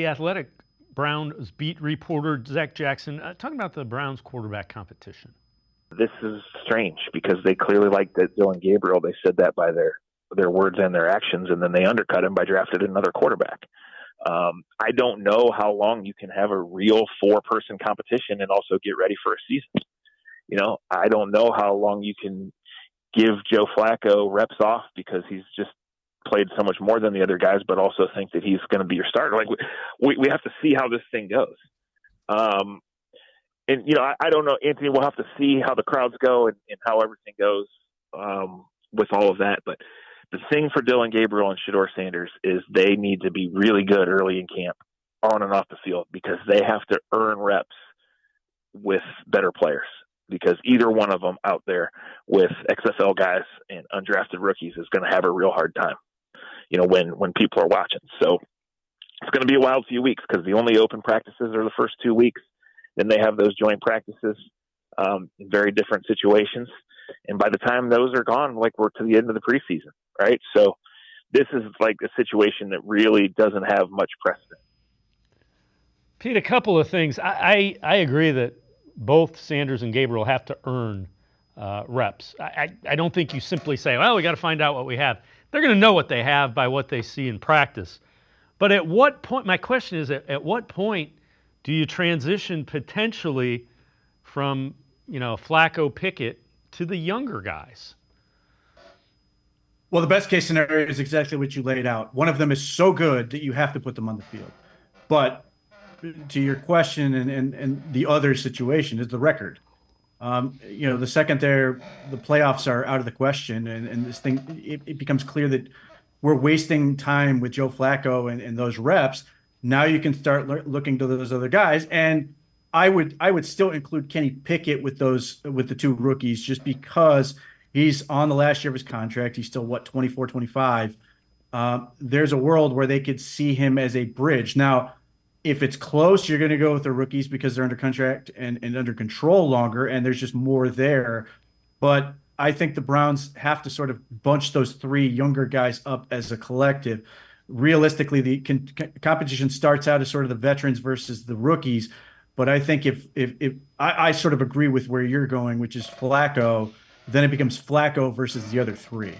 The Athletic Browns beat reporter Zac Jackson talking about the Browns quarterback competition. This is strange because they clearly liked that Dylan Gabriel. They said that by their words and their actions, and then they undercut him by drafting another quarterback. I don't know how long you can have a real four-person competition and also get ready for a season. You know, I don't know how long you can give Joe Flacco reps off because he's just played so much more than the other guys, but also think that he's going to be your starter. Like we have to see how this thing goes. And, you know, I don't know, Anthony, we'll have to see how the crowds go and how everything goes with all of that. But the thing for Dylan Gabriel and Shedeur Sanders is they need to be really good early in camp on and off the field because they have to earn reps with better players because either one of them out there with XFL guys and undrafted rookies is going to have a real hard time, you know, when people are watching. So it's going to be a wild few weeks because the only open practices are the first 2 weeks. Then they have those joint practices in very different situations. And by the time those are gone, like we're to the end of the preseason, right? So this is like a situation that really doesn't have much precedent. Pete, a couple of things. I agree that both Sanders and Gabriel have to earn reps. I don't think you simply say, well, we got to find out what we have. They're going to know what they have by what they see in practice. But at what point, my question is, at what point do you transition potentially from, you know, Flacco, Pickett to the younger guys? Well, the best case scenario is exactly what you laid out. One of them is so good that you have to put them on the field. But to your question and the other situation is the record. You know, the second the playoffs are out of the question and this thing, it becomes clear that we're wasting time with Joe Flacco and those reps. Now you can start looking to those other guys. And I would still include Kenny Pickett with the two rookies just because he's on the last year of his contract. He's still, 24, 25. There's a world where they could see him as a bridge. Now, if it's close, you're going to go with the rookies because they're under contract and under control longer, and there's just more there. But I think the Browns have to sort of bunch those three younger guys up as a collective. Realistically, the competition starts out as sort of the veterans versus the rookies. But I think if I sort of agree with where you're going, which is Flacco, then it becomes Flacco versus the other three.